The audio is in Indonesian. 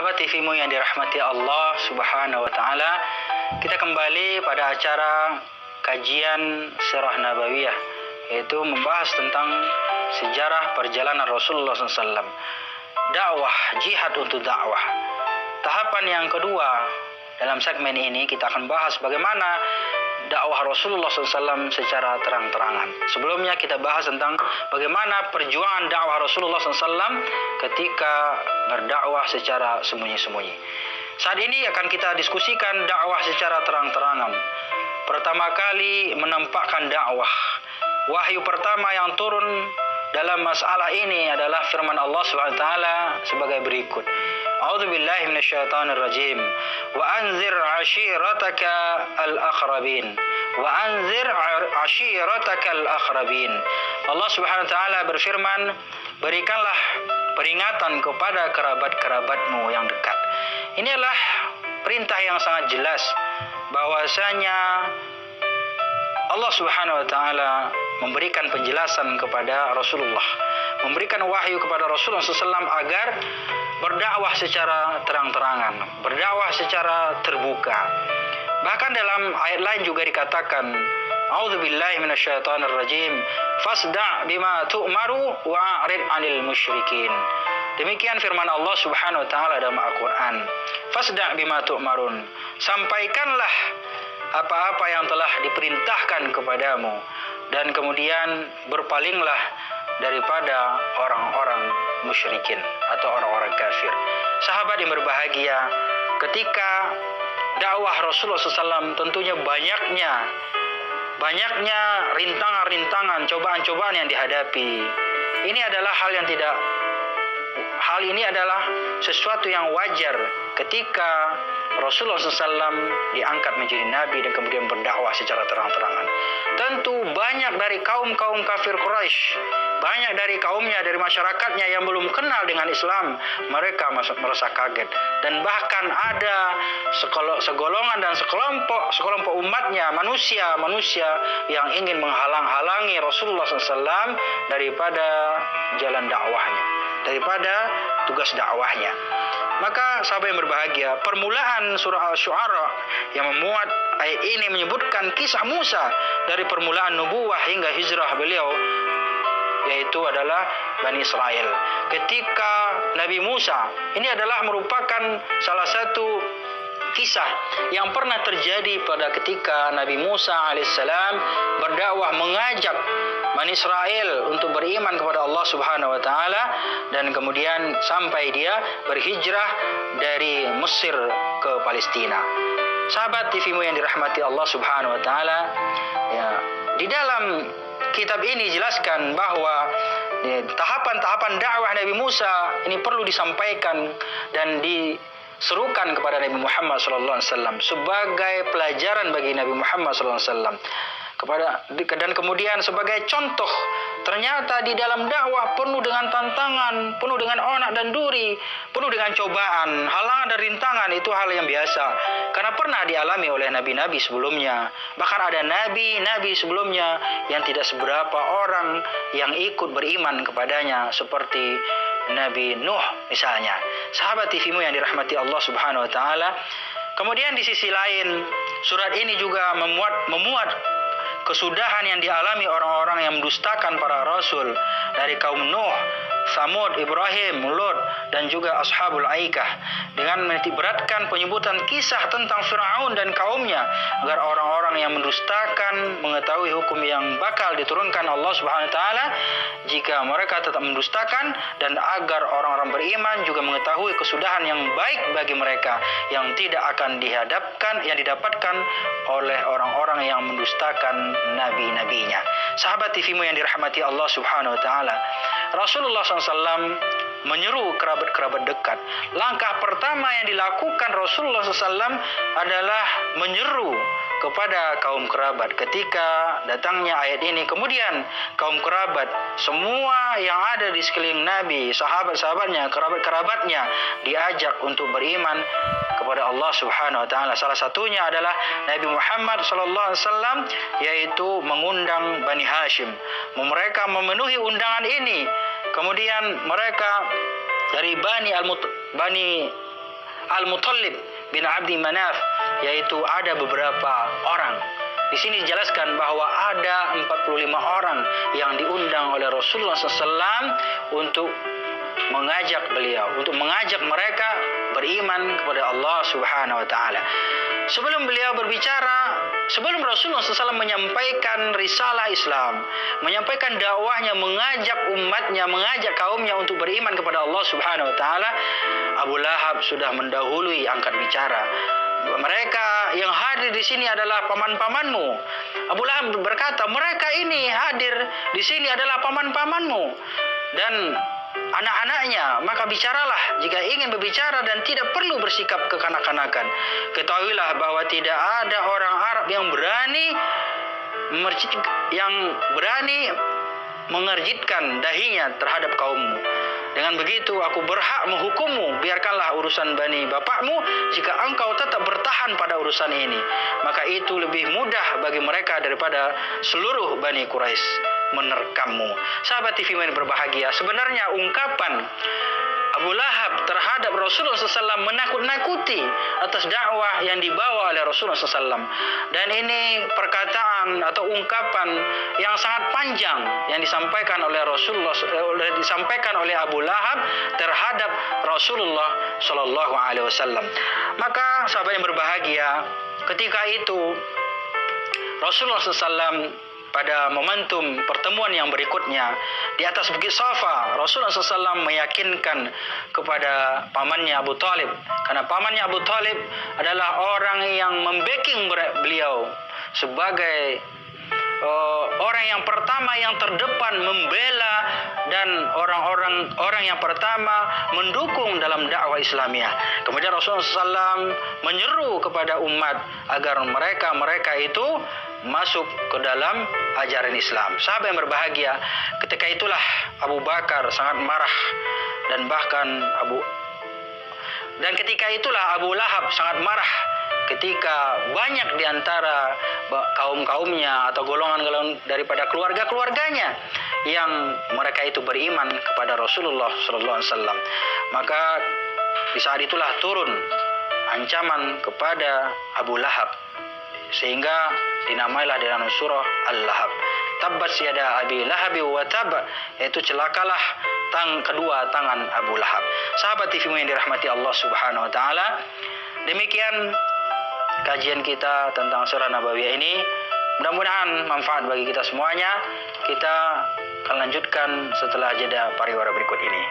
Sahabat TVmu yang dirahmati Allah Subhanahu wa taala, kita kembali pada acara kajian Sirah Nabawiyah, yaitu membahas tentang sejarah perjalanan Rasulullah SAW. Dakwah, jihad untuk dakwah. Tahapan yang kedua dalam segmen ini kita akan bahas bagaimana dakwah Rasulullah SAW secara terang-terangan. Sebelumnya kita bahas tentang bagaimana perjuangan dakwah Rasulullah SAW ketika berdakwah secara sembunyi-sembunyi. Saat ini akan kita diskusikan dakwah secara terang-terangan. Pertama kali menampakkan dakwah. Wahyu pertama yang turun dalam masalah ini adalah firman Allah SWT sebagai berikut. A'udzubillahi minasyaitonirrajim. Wa anzir 'ashirataka al-aqrabin. Wa anzir 'ashirataka al-aqrabin. Allah Subhanahu wa taala berfirman, berikanlah peringatan kepada kerabat-kerabatmu yang dekat. Ini adalah perintah yang sangat jelas bahwasanya Allah Subhanahu wa taala memberikan penjelasan kepada Rasulullah, memberikan wahyu kepada Rasulullah SAW agar berdakwah secara terang-terangan, berdakwah secara terbuka. Bahkan dalam ayat lain juga dikatakan, A'udzubillahi minasyaitonirrajim, fasda' bima tu'maru wa'rid 'anil musyrikin. Demikian firman Allah Subhanahu wa taala dalam Al-Qur'an. Fasda' bima tu'marun. Sampaikanlah apa-apa yang telah diperintahkan kepadamu, dan kemudian berpalinglah daripada orang-orang musyrikin atau orang-orang kafir. Sahabat yang berbahagia, ketika dakwah Rasulullah SAW tentunya banyaknya rintangan-rintangan, cobaan-cobaan yang dihadapi. Hal ini adalah sesuatu yang wajar ketika Rasulullah SAW diangkat menjadi nabi dan kemudian berdakwah secara terang-terangan. Tentu banyak dari kaum kafir Quraisy, banyak dari kaumnya, dari masyarakatnya yang belum kenal dengan Islam, mereka merasa kaget. Dan bahkan ada segolongan dan sekelompok umatnya, manusia yang ingin menghalang-halangi Rasulullah SAW daripada jalan dakwahnya, daripada tugas dakwahnya. Maka sahabat yang berbahagia, permulaan surah Al-Syu'ara yang memuat ayat ini menyebutkan kisah Musa dari permulaan nubuwah hingga hijrah beliau, yaitu adalah Bani Israel. Ketika Nabi Musa, ini adalah merupakan salah satu kisah yang pernah terjadi pada ketika Nabi Musa alaihissalam berdakwah, mengajak Bani Israel untuk beriman kepada Allah Subhanahu wa taala, dan kemudian sampai dia berhijrah dari Mesir ke Palestina. Sahabat TVmu yang dirahmati Allah Subhanahu wa taala, ya, di dalam kitab ini jelaskan bahwa tahapan-tahapan dakwah Nabi Musa ini perlu disampaikan dan diserukan kepada Nabi Muhammad SAW sebagai pelajaran bagi Nabi Muhammad SAW. Dan kemudian sebagai contoh, ternyata di dalam dakwah penuh dengan tantangan, penuh dengan onak dan duri, penuh dengan cobaan, halangan dan rintangan. Itu hal yang biasa, karena pernah dialami oleh nabi-nabi sebelumnya. Bahkan ada nabi-nabi sebelumnya yang tidak seberapa orang yang ikut beriman kepadanya, seperti Nabi Nuh misalnya. Sahabat TVmu yang dirahmati Allah Subhanahu wa taala. Kemudian di sisi lain, surat ini juga memuat kesudahan yang dialami orang-orang yang mendustakan para rasul dari kaum Nuh, Samud, Ibrahim, Lut, dan juga Ashabul Aikah, dengan menitikberatkan penyebutan kisah tentang Fir'aun dan kaumnya, agar orang-orang yang mendustakan mengetahui hukum yang bakal diturunkan Allah Subhanahu wa taala jika mereka tetap mendustakan, dan agar orang-orang beriman juga mengetahui kesudahan yang baik bagi mereka yang tidak akan didapatkan oleh orang-orang yang mendustakan nabi-nabinya. Sahabat TVmu yang dirahmati Allah Subhanahu wa taala, Rasulullah SAW menyeru kerabat-kerabat dekat. Langkah pertama yang dilakukan Rasulullah SAW adalah menyeru kepada kaum kerabat ketika datangnya ayat ini. Kemudian kaum kerabat, semua yang ada di sekeliling Nabi, sahabat-sahabatnya, kerabat-kerabatnya, diajak untuk beriman kepada Allah Subhanahu wa taala. Salah satunya adalah Nabi Muhammad sallallahu alaihi wasallam, yaitu mengundang Bani Hashim. Mereka memenuhi undangan ini. Kemudian mereka dari Bani Al-Muttalib bin Abdi Manaf, yaitu ada beberapa orang. Di sini dijelaskan bahwa ada 45 orang yang diundang oleh Rasulullah SAW untuk mengajak beliau, untuk mengajak mereka beriman kepada Allah Subhanahu wa taala. Sebelum beliau berbicara, sebelum Rasulullah SAW menyampaikan risalah Islam, menyampaikan dakwahnya, mengajak umatnya, mengajak kaumnya untuk beriman kepada Allah Subhanahu wa taala, Abu Lahab sudah mendahului angkat bicara. Mereka yang hadir di sini adalah paman-pamanmu. Abu Lahab berkata, mereka ini hadir di sini adalah paman-pamanmu dan anak-anaknya, maka bicaralah jika ingin berbicara dan tidak perlu bersikap kekanak-kanakan. Ketahuilah bahwa tidak ada orang Arab yang berani mengerjitkan dahinya terhadap kaummu. Dengan begitu aku berhak menghukummu. Biarkanlah urusan bani bapakmu. Jika engkau tetap bertahan pada urusan ini, maka itu lebih mudah bagi mereka daripada seluruh Bani Quraisy menerkammu. Sahabat TV yang berbahagia, sebenarnya ungkapan Abu Lahab terhadap Rasulullah SAW menakut-nakuti atas dakwah yang dibawa oleh Rasulullah SAW. Dan ini perkataan atau ungkapan yang sangat panjang yang disampaikan oleh disampaikan oleh Abu Lahab terhadap Rasulullah SAW. Maka sahabat yang berbahagia, ketika itu Rasulullah SAW pada momentum pertemuan yang berikutnya di atas Bukit Safa, Rasulullah SAW meyakinkan kepada pamannya Abu Talib, karena pamannya Abu Talib adalah orang yang membacking beliau sebagai orang yang pertama yang terdepan membela dan orang yang pertama mendukung dalam dakwah Islamiyah. Kemudian Rasulullah SAW menyeru kepada umat agar mereka itu masuk ke dalam ajaran Islam. Sahabat yang berbahagia, ketika itulah Abu Bakar sangat marah dan ketika itulah Abu Lahab sangat marah ketika banyak di antara kaum-kaumnya atau golongan-golongan daripada keluarga-keluarganya yang mereka itu beriman kepada Rasulullah SAW. Maka di saat itulah turun ancaman kepada Abu Lahab, sehingga dinamailah dalam surah Al-Lahab, tabbat yada Abi Lahab wa tab, yaitu celakalah kedua tangan Abu Lahab. Sahabat TV yang dirahmati Allah Subhanahu wa taala, demikian kajian kita tentang surah Nabawiyah ini. Mudah-mudahan manfaat bagi kita semuanya. Kita akan lanjutkan setelah jeda pariwara berikut ini.